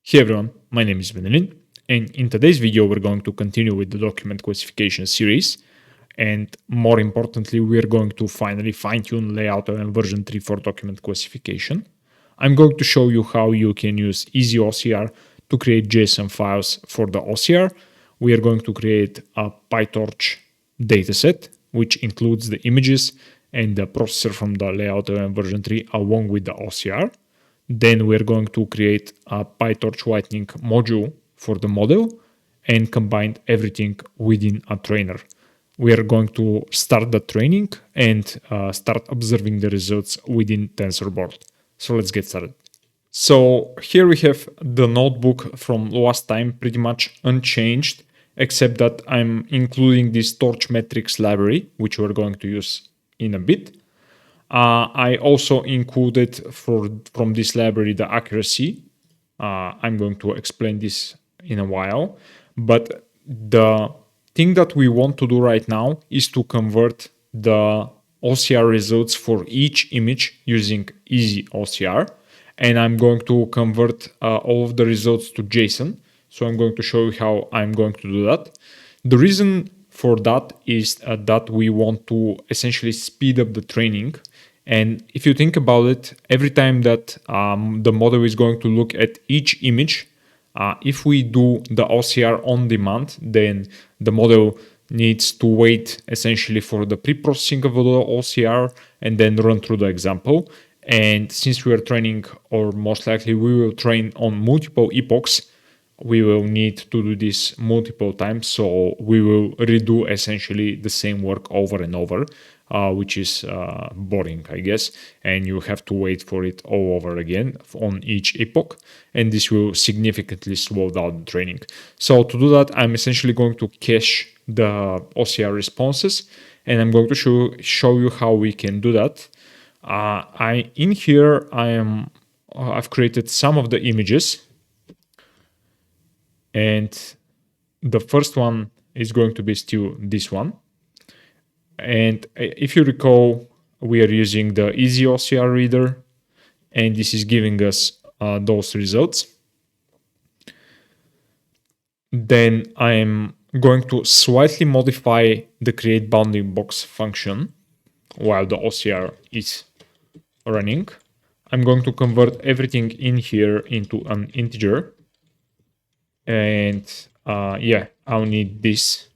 Hey everyone, my name is Benelin, and in today's video we're going to continue with the document classification series, and more importantly we're going to finally fine-tune LayoutLM version 3 for document classification. I'm going to show you how you can use EasyOCR to create JSON files for the OCR. We are going to create a PyTorch dataset, which includes the images and the processor from the LayoutLM version 3 along with the OCR. Then we're going to create a PyTorch Lightning module for the model and combine everything within a trainer. We are going to start the training and start observing the results within TensorBoard. So let's get started. So here we have the notebook from last time, pretty much unchanged, except that I'm including this torch metrics library, which we're going to use in a bit. I also included from this library the accuracy. I'm going to explain this in a while. But the thing that we want to do right now is to convert the OCR results for each image using EasyOCR. And I'm going to convert all of the results to JSON. So I'm going to show you how I'm going to do that. The reason for that is that we want to essentially speed up the training. And if you think about it, every time that the model is going to look at each image, if we do the OCR on demand, then the model needs to wait essentially for the pre-processing of the OCR and then run through the example. And since we are training, or most likely we will train on multiple epochs, we will need to do this multiple times. So we will redo essentially the same work over and over, which is boring, I guess. And you have to wait for it all over again on each epoch. And this will significantly slow down the training. So to do that, I'm essentially going to cache the OCR responses. And I'm going to show you how we can do that. In here, I've created some of the images. And the first one is going to be still this one. And if you recall, we are using the EasyOCR reader, and this is giving us those results. Then I'm going to slightly modify the create bounding box function while the OCR is running. I'm going to convert everything in here into an integer. And I'll need this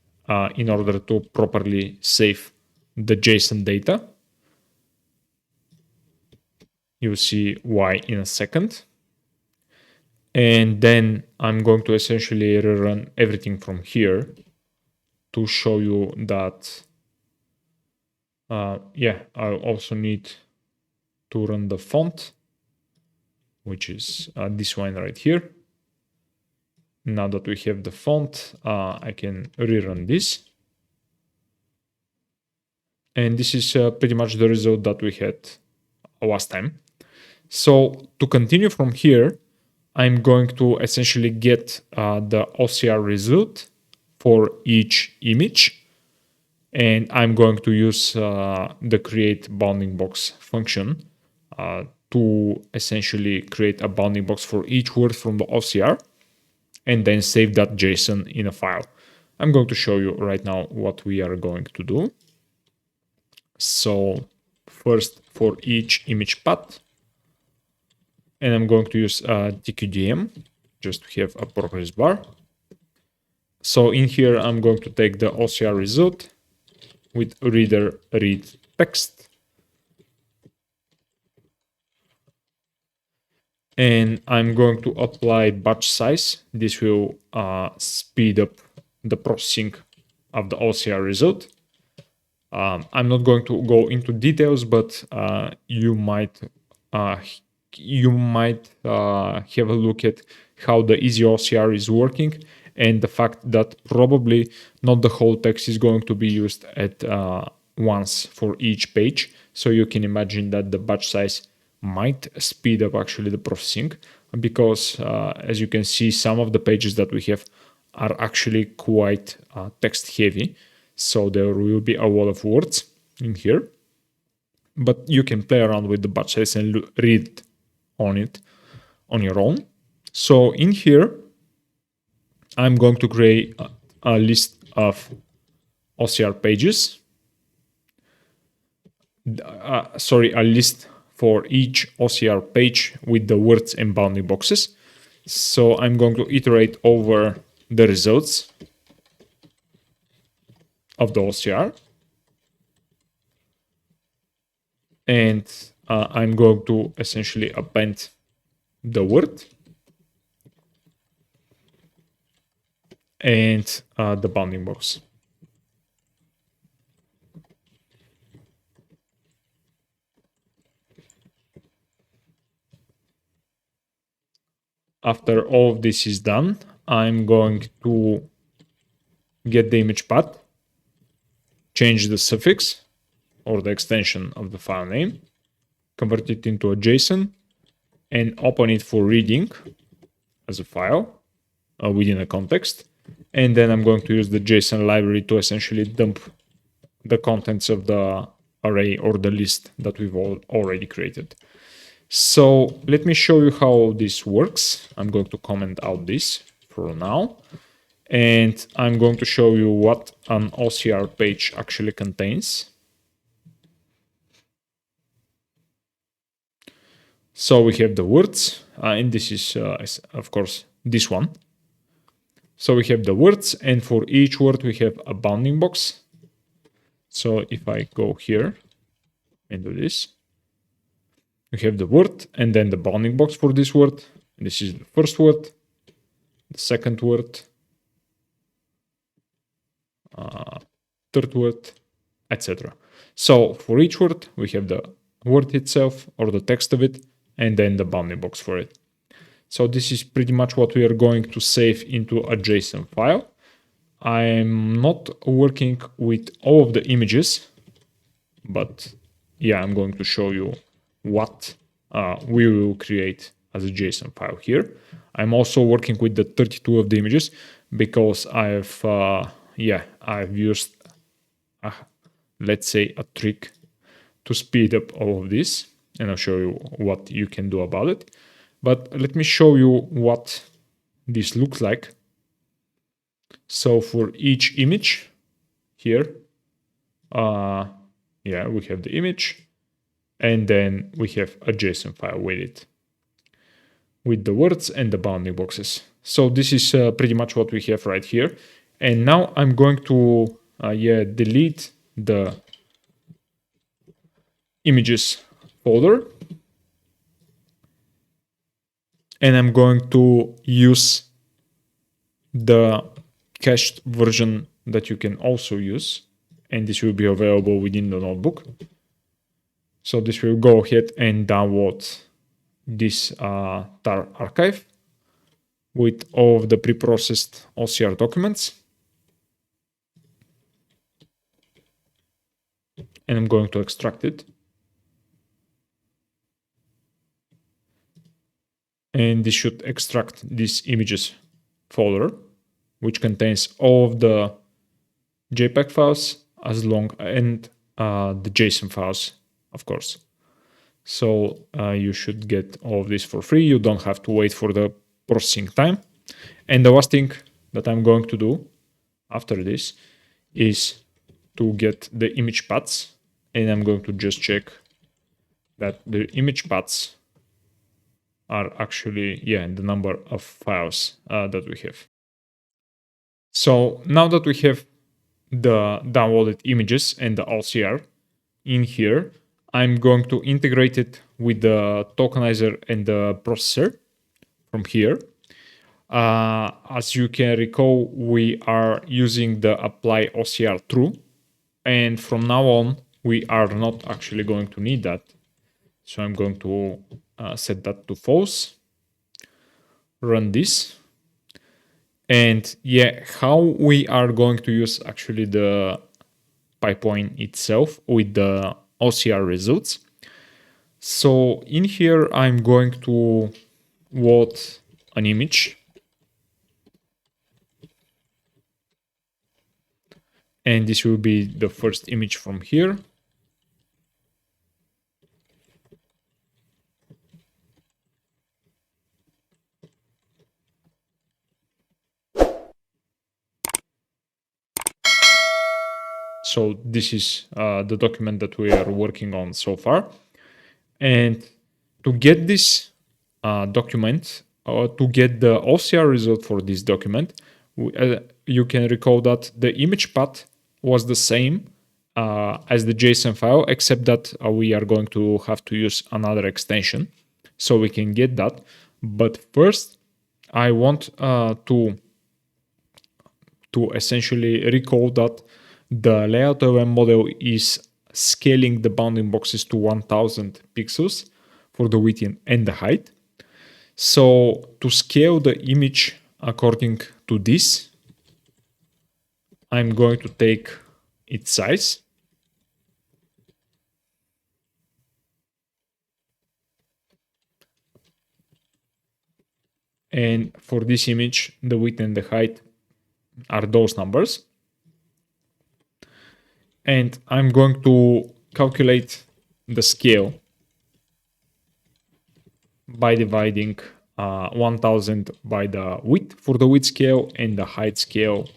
in order to properly save the JSON data. You'll see why in a second. And then I'm going to essentially rerun everything from here to show you that, I'll also need to run the font, which is this one right here. Now that we have the font, I can rerun this. And this is pretty much the result that we had last time. So to continue from here, I'm going to essentially get the OCR result for each image. And I'm going to use the create bounding box function to essentially create a bounding box for each word from the OCR, and then save that JSON in a file. I'm going to show you right now what we are going to do. So first for each image path, and I'm going to use TQDM just to have a progress bar. So in here, I'm going to take the OCR result with reader read text. And I'm going to apply batch size. This will speed up the processing of the OCR result. I'm not going to go into details, but you might have a look at how the EasyOCR is working, and the fact that probably not the whole text is going to be used at once for each page. So you can imagine that the batch size might speed up actually the processing, because as you can see, some of the pages that we have are actually quite text heavy. So there will be a lot of words in here, but you can play around with the batch size and read on it on your own. So in here, I'm going to create a list of OCR pages. A list for each OCR page with the words and bounding boxes. So I'm going to iterate over the results of the OCR. And I'm going to essentially append the word and the bounding box. After all of this is done, I'm going to get the image path, change the suffix or the extension of the file name, convert it into a JSON, and open it for reading as a file within a context. And then I'm going to use the JSON library to essentially dump the contents of the array or the list that we've already created. So let me show you how this works. I'm going to comment out this for now. And I'm going to show you what an OCR page actually contains. So we have the words, and this is, of course, this one. So we have the words, and for each word we have a bounding box. So if I go here and do this, we have the word and then the bounding box for this word. This is the first word, the second word, third word, etc. So for each word, we have the word itself or the text of it, and then the bounding box for it. So this is pretty much what we are going to save into a JSON file. I'm not working with all of the images, but yeah, I'm going to show you what we will create as a JSON file here. I'm also working with the 32 of the images because I've used, let's say, a trick to speed up all of this, and I'll show you what you can do about it. But let me show you what this looks like. So for each image here, we have the image, and then we have a JSON file with it, with the words and the bounding boxes. So this is pretty much what we have right here. And now I'm going to delete the images folder, and I'm going to use the cached version that you can also use, and this will be available within the notebook. So this will go ahead and download this tar archive with all of the preprocessed OCR documents. And I'm going to extract it. And this should extract this images folder, which contains all of the JPEG files and the JSON files, of course. So you should get all of this for free. You don't have to wait for the processing time. And the last thing that I'm going to do after this is to get the image paths, and I'm going to just check that the image paths are actually, the number of files that we have. So now that we have the downloaded images and the OCR in here, I'm going to integrate it with the tokenizer and the processor from here. As you can recall, we are using the apply OCR true, and from now on, we are not actually going to need that. So I'm going to set that to false, run this. And how we are going to use actually the pipeline itself with the OCR results. So in here, I'm going to load an image. And this will be the first image from here. So this is the document that we are working on so far. And to get this document, or to get the OCR result for this document, you can recall that the image path was the same as the JSON file, except that we are going to have to use another extension so we can get that. But first, I want to essentially recall that the LayoutLM model is scaling the bounding boxes to 1000 pixels for the width and the height. So to scale the image according to this, I'm going to take its size. And for this image, the width and the height are those numbers. And I'm going to calculate the scale by dividing 1000 by the width for the width scale and the height scale.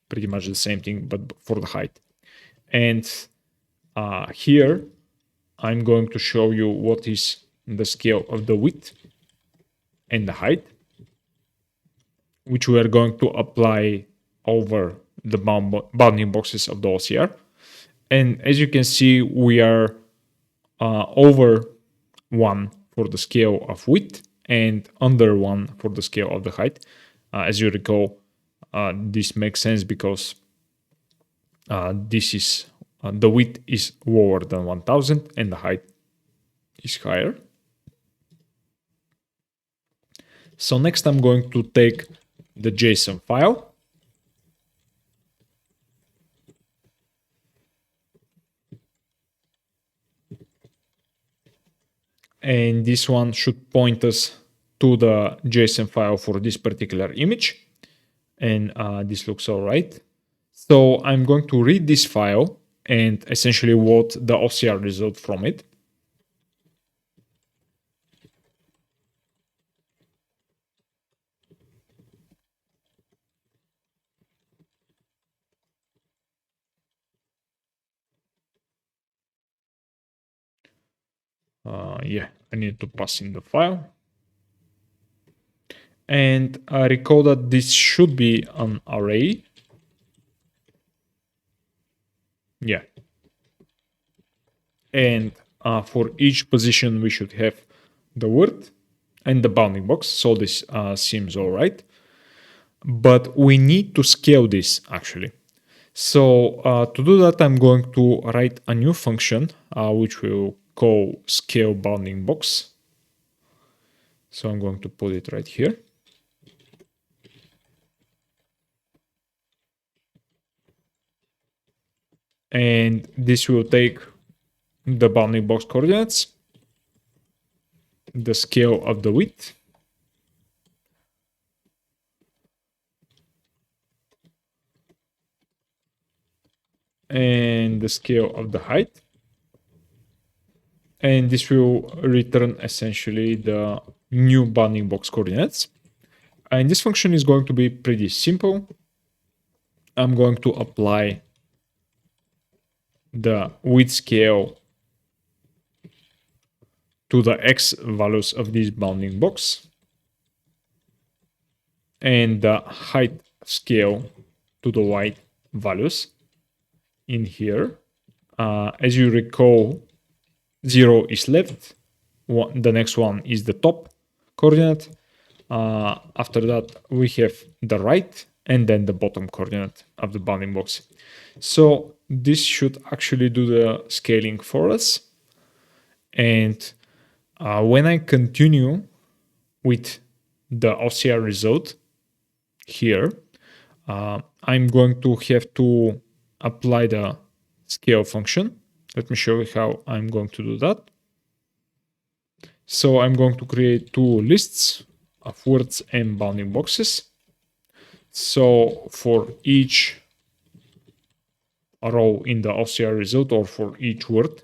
Pretty much the same thing, but for the height. And here, I'm going to show you what is the scale of the width and the height, which we are going to apply over the bounding boxes of the OCR. And as you can see, we are over 1 for the scale of width and under 1 for the scale of the height. As you recall, this makes sense because this is the width is lower than 1000 and the height is higher. So next I'm going to take the JSON file and this one should point us to the JSON file for this particular image, and this looks all right. So I'm going to read this file and essentially load the OCR result from it. Yeah, I need to pass in the file. And I recall that this should be an array. Yeah. And for each position, we should have the word and the bounding box. So this seems all right. But we need to scale this actually. So to do that, I'm going to write a new function, which we'll call scale bounding box. So I'm going to put it right here. And this will take the bounding box coordinates, the scale of the width, and the scale of the height. And this will return essentially the new bounding box coordinates. And this function is going to be pretty simple. I'm going to apply the width scale to the x values of this bounding box and the height scale to the y values in here. As you recall, 0 is left, the next one is the top coordinate. After that, we have the right and then the bottom coordinate of the bounding box. So this should actually do the scaling for us. And when I continue with the OCR result here, I'm going to have to apply the scale function. Let me show you how I'm going to do that. So I'm going to create two lists of words and bounding boxes. So for each row in the OCR result or for each word,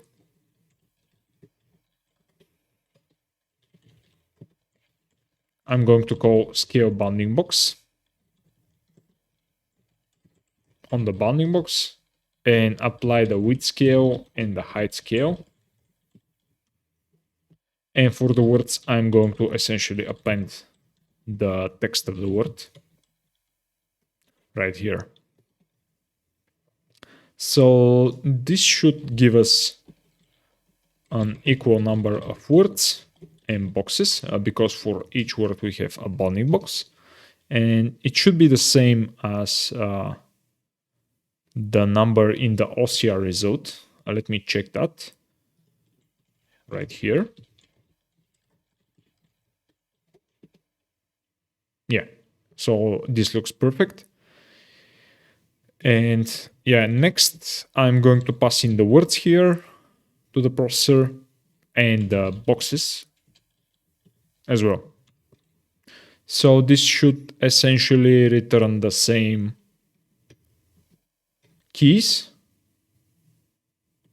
I'm going to call scale bounding box. on the bounding box and apply the width scale and the height scale. And for the words, I'm going to essentially append the text of the word right here. So this should give us an equal number of words and boxes because for each word we have a bounding box, and it should be the same as the number in the OCR result. Let me check that right here. Yeah, so this looks perfect. And yeah, next I'm going to pass in the words here to the processor and the boxes as well. So this should essentially return the same keys.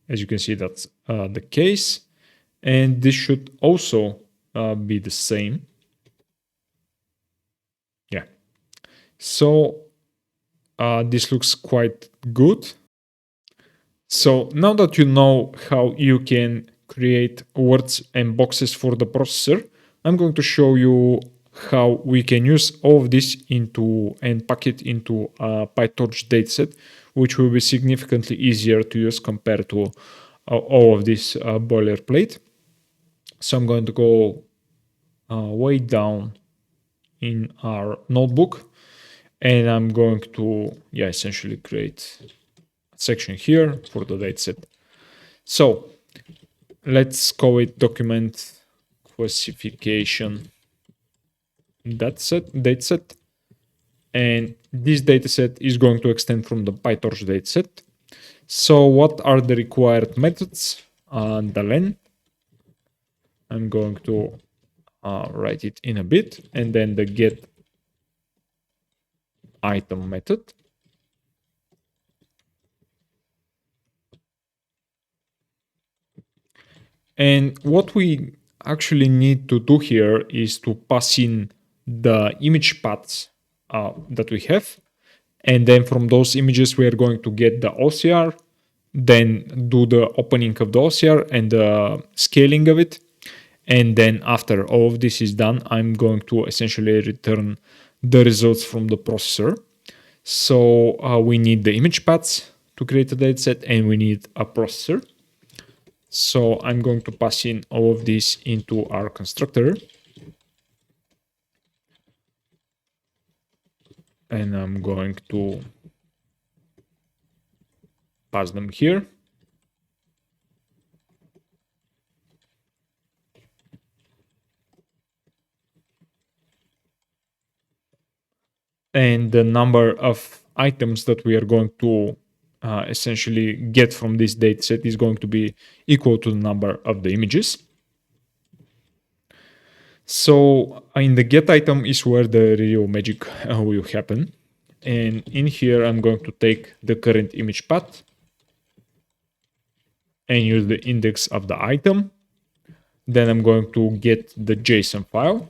As you can see, that's the case. And this should also be the same. Yeah. So this looks quite good. So now that you know how you can create words and boxes for the processor, I'm going to show you how we can use all of this into and pack it into a PyTorch dataset, which will be significantly easier to use compared to all of this boilerplate. So I'm going to go way down in our notebook, and I'm going to essentially create a section here for the dataset. So let's call it document classification dataset. And this dataset is going to extend from the PyTorch dataset. So what are the required methods? The len. I'm going to write it in a bit, and then the get item method. And what we actually need to do here is to pass in the image paths that we have. And then from those images, we are going to get the OCR, then do the opening of the OCR and the scaling of it. And then after all of this is done, I'm going to essentially return the results from the processor. So we need the image paths to create a dataset, and we need a processor. So I'm going to pass in all of this into our constructor. And I'm going to pass them here. And the number of items that we are going to essentially get from this dataset is going to be equal to the number of the images. So in the get item is where the real magic will happen. And in here, I'm going to take the current image path and use the index of the item. Then I'm going to get the JSON file.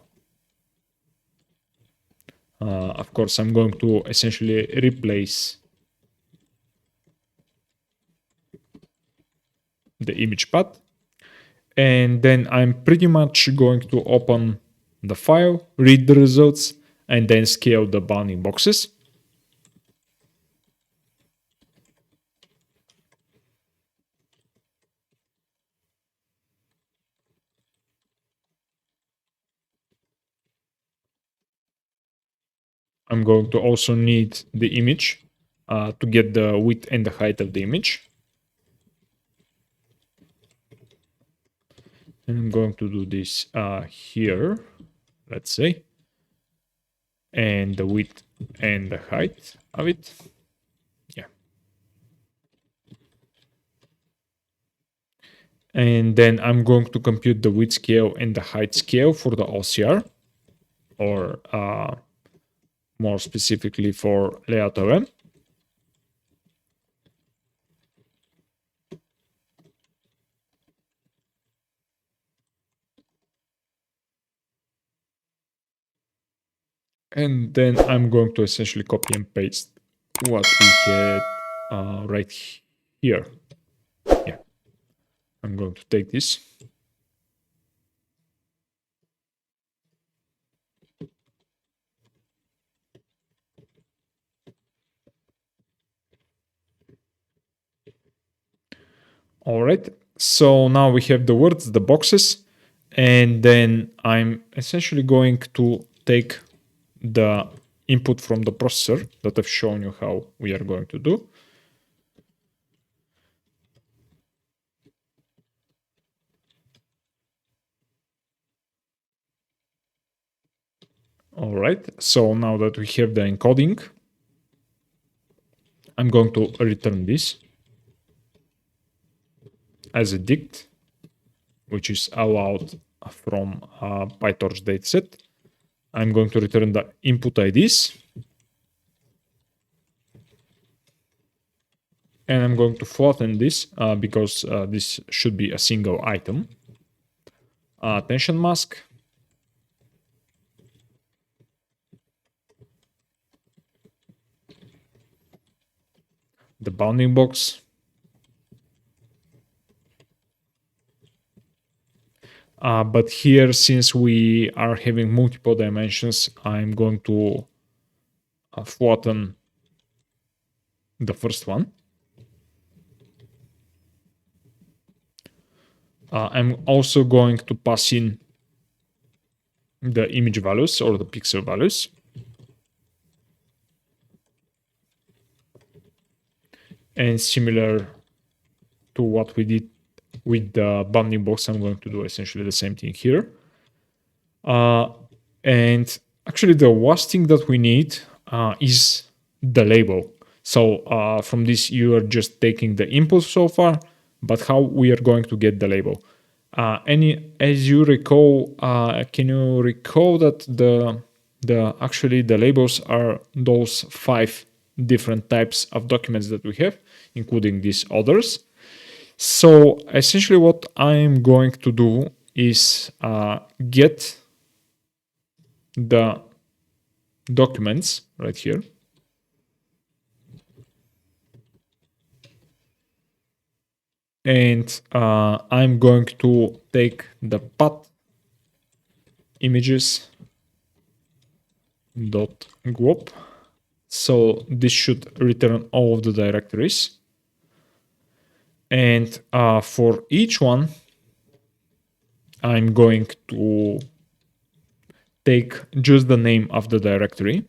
Of course, I'm going to essentially replace the image path. And then I'm pretty much going to open the file, read the results, and then scale the bounding boxes. I'm going to also need the image to get the width and the height of the image. And I'm going to do this here, let's say, and the width and the height of it. Yeah. And then I'm going to compute the width scale and the height scale for the OCR, or more specifically for LayoutLM. And then I'm going to essentially copy and paste what we had right here. Yeah, I'm going to take this. All right, so now we have the words, the boxes, and then I'm essentially going to take the input from the processor that I've shown you how we are going to do. All right, so now that we have the encoding, I'm going to return this as a dict, which is allowed from PyTorch dataset. I'm going to return the input IDs. And I'm going to flatten this because this should be a single item. Tension mask. The bounding box. But here, since we are having multiple dimensions, I'm going to flatten the first one. I'm also going to pass in the image values or the pixel values. And similar to what we did with the bounding box, I'm going to do essentially the same thing here. And actually the last thing that we need is the label. So from this, you are just taking the input so far, but how we are going to get the label. As you recall, can you recall that actually the labels are those 5 different types of documents that we have, including these others. So essentially what I'm going to do is get the documents right here. And I'm going to take the path images dot glop. So this should return all of the directories. And for each one, I'm going to take just the name of the directory.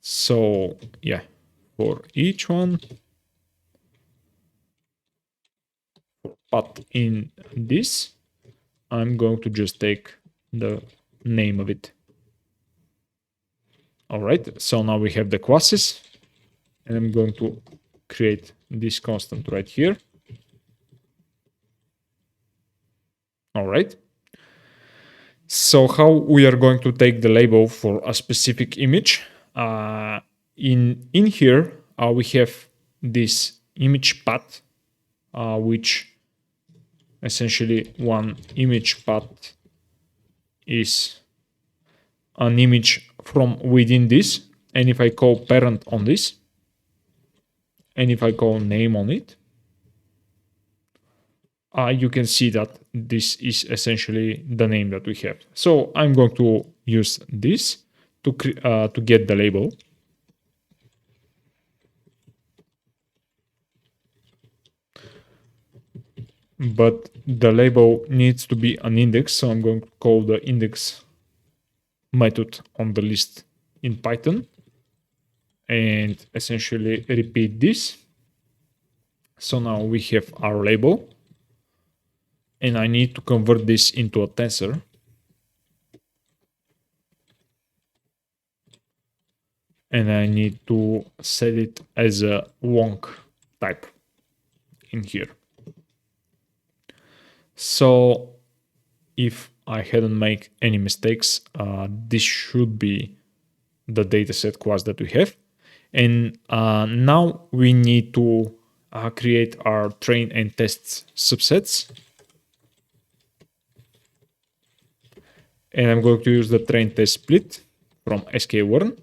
So yeah, for each one, for path in this, I'm going to just take the name of it. All right, so now we have the classes, and I'm going to create this constant right here. All right. So how we are going to take the label for a specific image? In here, we have this image path, which essentially one image path is an image from within this. And if I call parent on this, and if I call name on it, you can see that this is essentially the name that we have. So I'm going to use this to get the label. But the label needs to be an index, so I'm going to call the index method on the list in Python and essentially repeat this. So now we have our label, and I need to convert this into a tensor. And I need to set it as a wonk type in here. So if I hadn't made any mistakes, this should be the dataset class that we have. And now we need to create our train and test subsets. And I'm going to use the train test split from sklearn.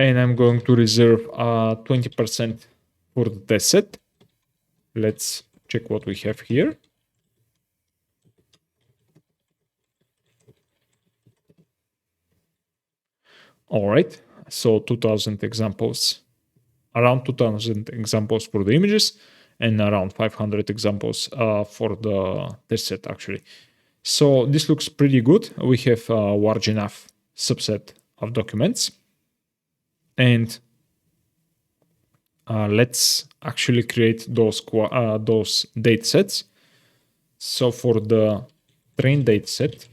And I'm going to reserve 20% for the test set. Let's check what we have here. All right, so 2000 examples, around 2000 examples for the images and around 500 examples for the test set actually. So this looks pretty good. We have a large enough subset of documents. And let's actually create those data sets. So for the train data set,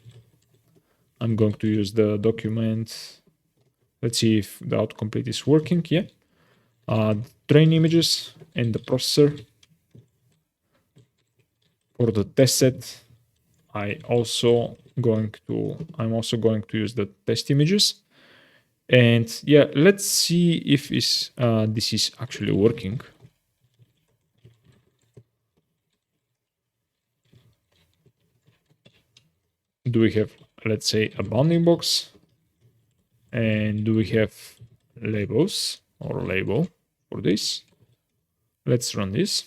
I'm going to use the document. Let's see if the autocomplete is working. Yeah. Train images and the processor. For the test set, I'm also going to use the test images. And yeah, let's see if this is actually working. Do we have, let's say, a bounding box? And do we have labels or label for this? Let's run this.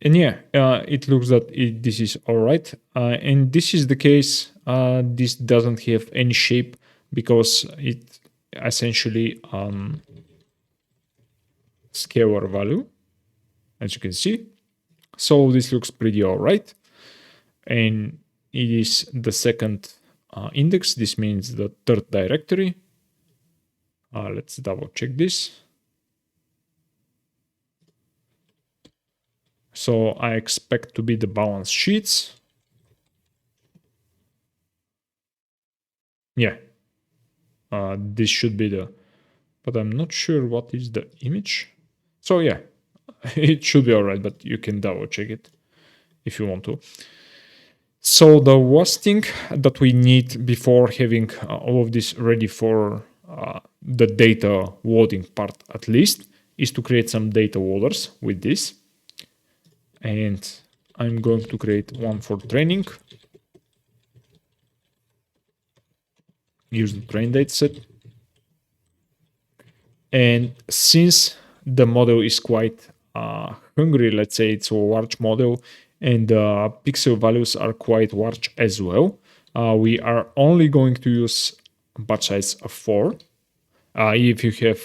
And yeah, it looks that this is all right. And this is the case. This doesn't have any shape because it essentially scalar value, as you can see. So this looks pretty all right. And it is the second index. This means the third directory. Let's double check this. So I expect to be the balance sheets. Yeah, this should be but I'm not sure what is the image. So yeah, it should be all right, but you can double check it if you want to. So the last thing that we need before having all of this ready for the data loading part at least is to create some data loaders with this. And I'm going to create one for training. Use the train dataset. And since the model is quite hungry, let's say it's a large model, and the pixel values are quite large as well, we are only going to use batch size of 4. If you have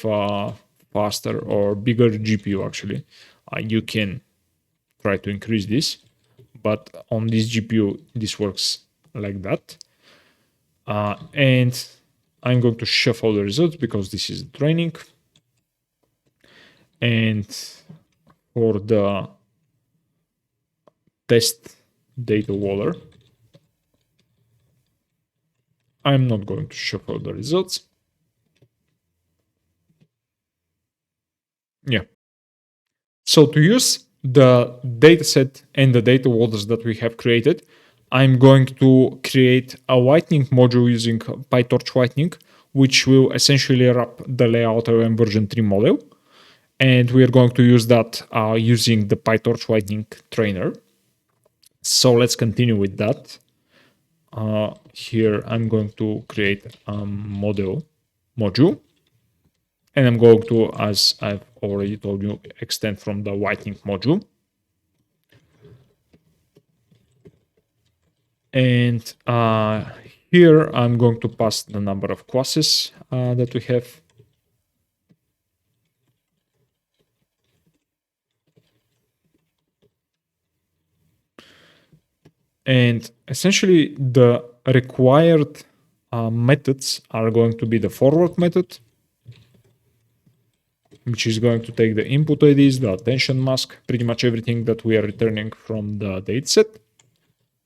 faster or bigger GPU, actually, you can try to increase this. But on this GPU, this works like that. And I'm going to shuffle the results because this is training. And for the test data loader, I'm not going to shuffle the results. Yeah. So to use the dataset and the data loaders that we have created, I'm going to create a Lightning module using PyTorch Lightning, which will essentially wrap the LayoutLMv3 model. And we are going to use that using the PyTorch Lightning trainer. So let's continue with that. Here I'm going to create a module. And I'm going to, as I've already told you, extend from the Lightning module. And here I'm going to pass the number of classes that we have. And essentially the required methods are going to be the forward method, which is going to take the input IDs, the attention mask, pretty much everything that we are returning from the dataset,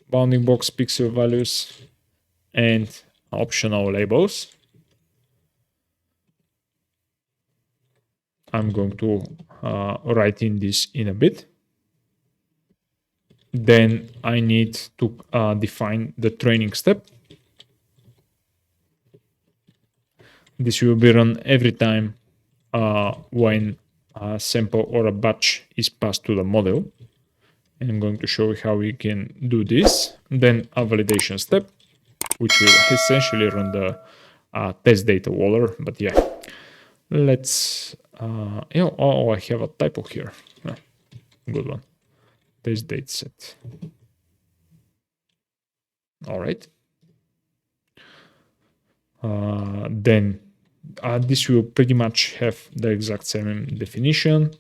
bounding box pixel values, and optional labels. I'm going to write in this in a bit. Then I need to define the training step. This will be run every time when a sample or a batch is passed to the model. And I'm going to show you how we can do this. Then a validation step, which will essentially run the test data waller. But yeah, let's, oh, I have a typo here. Good one. Test dataset. All right. Then this will pretty much have the exact same definition.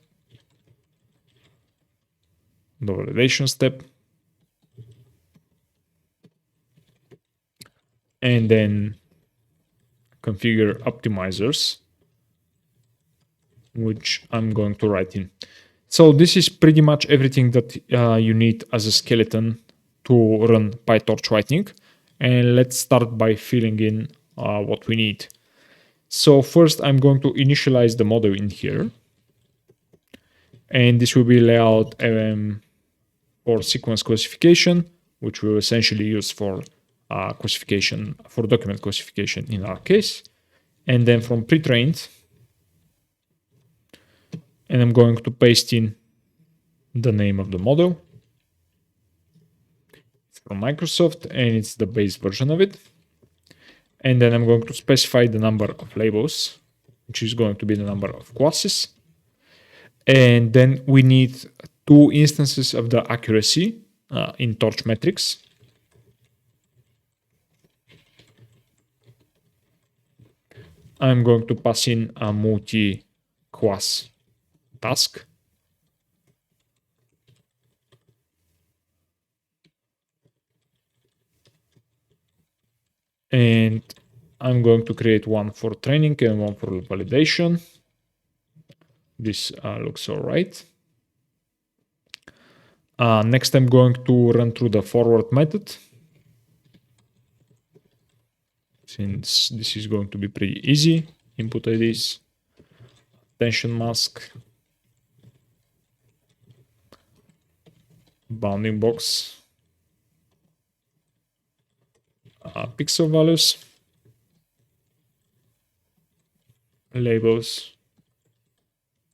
The validation step. And then configure optimizers, which I'm going to write in. So this is pretty much everything that you need as a skeleton to run PyTorch Lightning. And let's start by filling in what we need. So first I'm going to initialize the model in here. And this will be LayoutLMv3 for sequence classification, which we'll essentially use for classification, for document classification in our case. And then from pre-trained, and I'm going to paste in the name of the model. It's from Microsoft and it's the base version of it. And then I'm going to specify the number of labels, which is going to be the number of classes. And then we need 2 instances of the accuracy in torch metrics. I'm going to pass in a multi-class task. And I'm going to create one for training and one for validation. This looks all right. Next, I'm going to run through the forward method, since this is going to be pretty easy. Input IDs, attention mask, bounding box, pixel values, labels,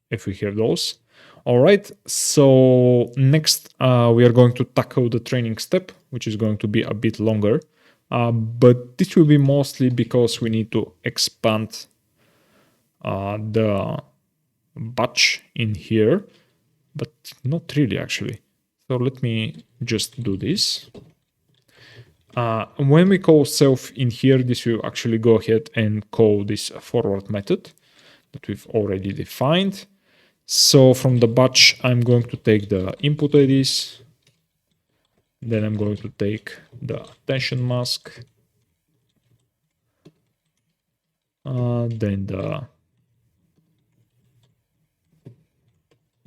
if we have those. All right, so next we are going to tackle the training step, which is going to be a bit longer. But this will be mostly because we need to expand the batch in here, but not really actually. So let me just do this. When we call self in here, this will actually go ahead and call this forward method that we've already defined. So from the batch, I'm going to take the input IDs. Then I'm going to take the attention mask. Then the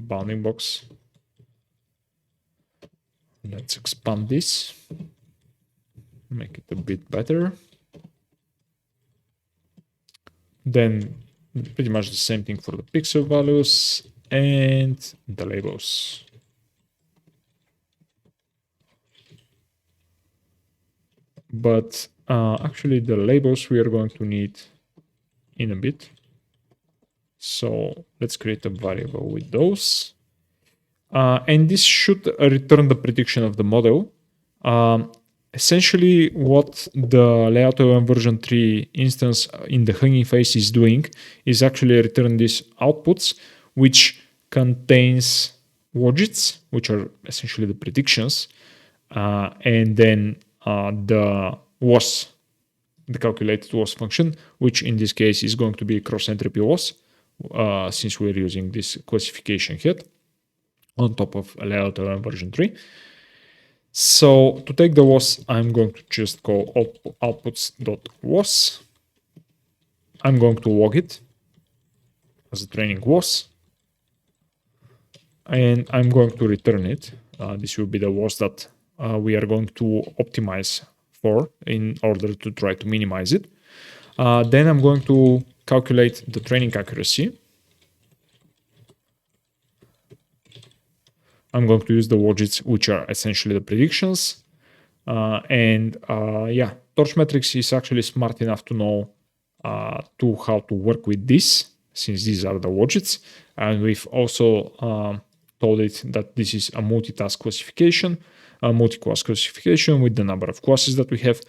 bounding box. Let's expand this. Make it a bit better. Then pretty much the same thing for the pixel values and the labels. But actually the labels we are going to need in a bit. So let's create a variable with those. And this should return the prediction of the model. Essentially what the LayoutLMv3 instance in the HuggingFace is doing is actually return these outputs, which contains widgets, which are essentially the predictions, and then the WOS, the calculated WOS function, which in this case is going to be cross-entropy WOS, since we're using this classification head on top of LayoutLMv3. So to take the WOS, I'm going to just call outputs.WOS. I'm going to log it as a training WOS. And I'm going to return it. This will be the WOS that we are going to optimize for in order to try to minimize it. Then I'm going to calculate the training accuracy. I'm going to use the widgets, which are essentially the predictions. Yeah, Torch Metrics is actually smart enough to know how to work with this, since these are the widgets. And we've also told it that this is a multitask classification, a multi-class classification with the number of classes that we have.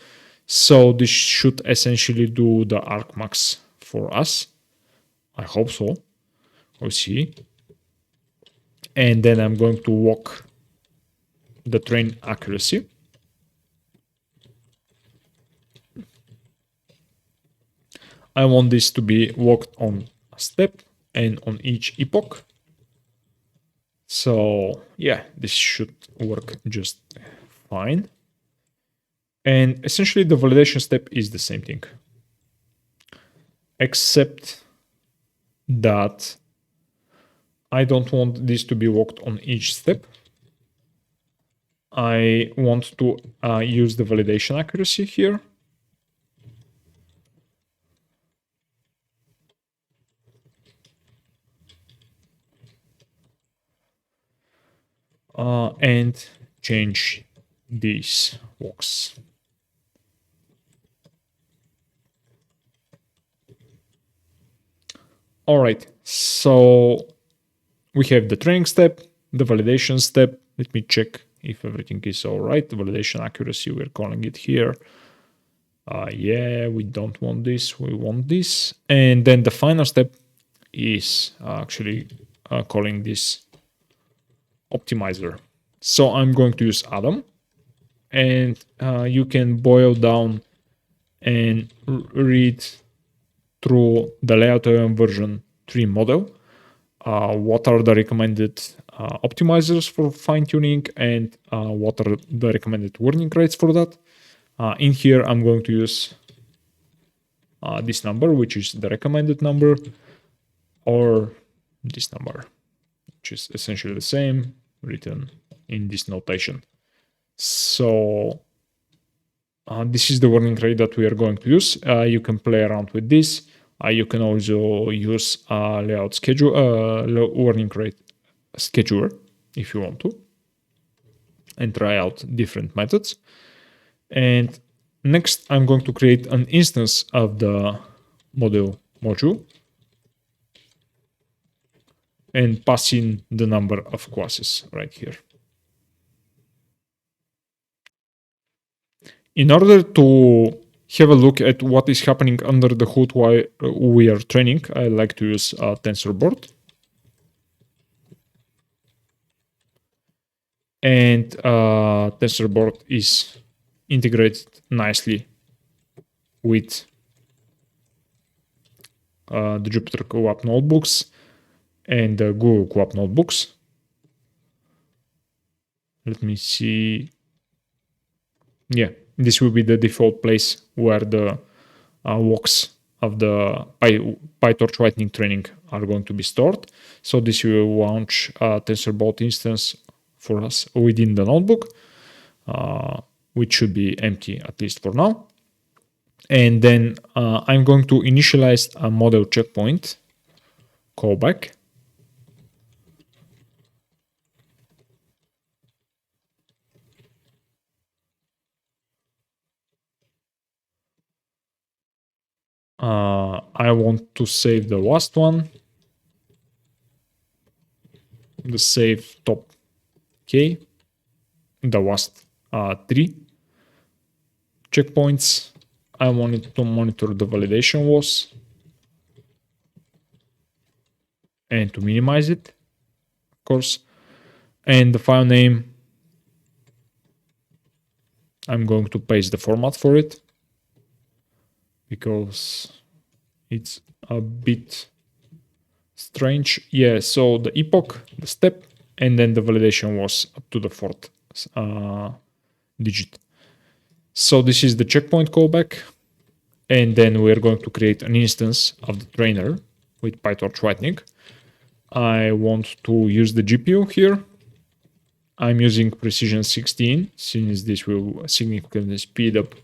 So this should essentially do the argmax for us. I hope so. We'll see. And then I'm going to walk the train accuracy. I want this to be walked on a step and on each epoch. So yeah, this should work just fine. And essentially the validation step is the same thing, except that I don't want this to be walked on each step. I want to use the validation accuracy here. And change these walks. All right, so we have the training step, the validation step. Let me check if everything is all right. The validation accuracy, we're calling it here. Yeah, we don't want this, we want this. And then the final step is actually calling this optimizer. So I'm going to use Atom, and you can boil down and read through the LayoutLMv3 model. What are the recommended optimizers for fine-tuning, and what are the recommended warning rates for that. In here, I'm going to use this number, which is the recommended number, or this number, which is essentially the same, written in this notation. So this is the warning rate that we are going to use. You can play around with this. You can also use layout schedule, warning rate scheduler if you want to, and try out different methods. And next, I'm going to create an instance of the model module and pass in the number of classes right here. In order to have a look at what is happening under the hood while we are training, I like to use a TensorBoard. And TensorBoard is integrated nicely with the Jupyter Co-op notebooks and the Google Co-op notebooks. Let me see. Yeah, this will be the default place where the walks of the PyTorch Lightning training are going to be stored. So this will launch a TensorBoard instance for us within the notebook, which should be empty at least for now. And then I'm going to initialize a model checkpoint callback. I want to save the last one, the save top K, the last 3 checkpoints. I wanted to monitor the validation loss and to minimize it, of course. And the file name, I'm going to paste the format for it because it's a bit strange. Yeah, so the epoch, the step, and then the validation was up to the 4th digit. So this is the checkpoint callback. And then we're going to create an instance of the trainer with PyTorch Lightning. I want to use the GPU here. I'm using precision 16, since this will significantly speed up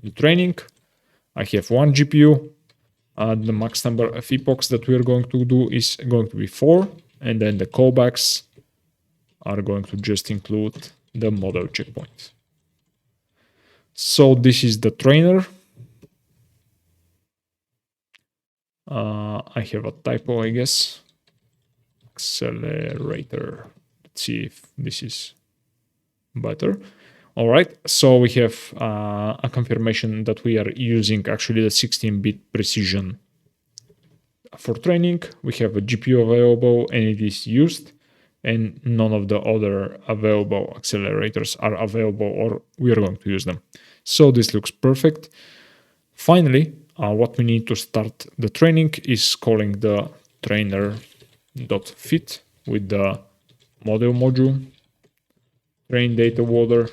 the training. I have 1 GPU. The max number of epochs that we're going to do is going to be 4. And then the callbacks are going to just include the model checkpoint. So this is the trainer. I have a typo, I guess. Accelerator. Let's see if this is better. All right, so we have a confirmation that we are using actually the 16-bit precision for training. We have a GPU available and it is used, and none of the other available accelerators are available or we are going to use them. So this looks perfect. Finally, what we need to start the training is calling the trainer.fit with the model module, train data water,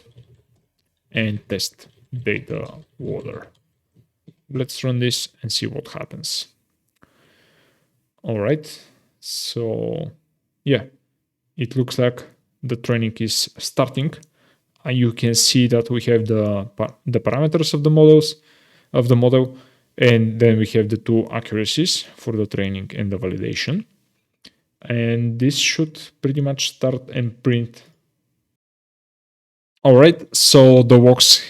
and test data water. Let's run this and see what happens. All right, so yeah, it looks like the training is starting. You can see that we have the parameters of the model, and then we have the two accuracies for the training and the validation. And this should pretty much start and print. All right, so the walks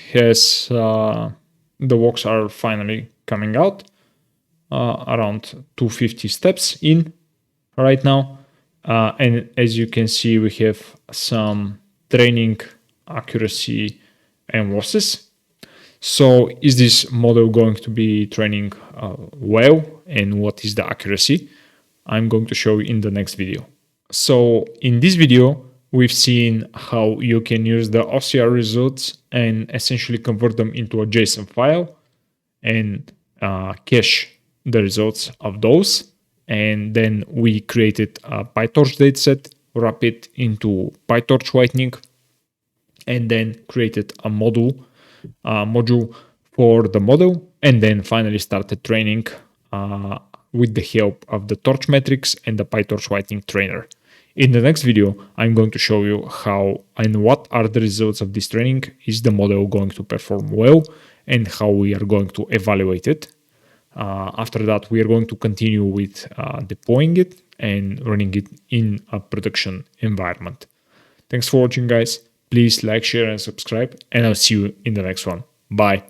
are finally coming out. Around 250 steps in right now. And as you can see, we have some training accuracy and losses. So is this model going to be training well, and what is the accuracy? I'm going to show you in the next video. So in this video, we've seen how you can use the OCR results and essentially convert them into a JSON file and cache the results of those. And then we created a PyTorch dataset, wrap it into PyTorch Lightning, and then created a module for the model, and then finally started training with the help of the torch metrics and the PyTorch Lightning trainer. In the next video, I'm going to show you how and what are the results of this training. Is the model going to perform well, and how we are going to evaluate it. After that, we are going to continue with deploying it and running it in a production environment. Thanks for watching, guys. Please like, share, and subscribe, and I'll see you in the next one. Bye.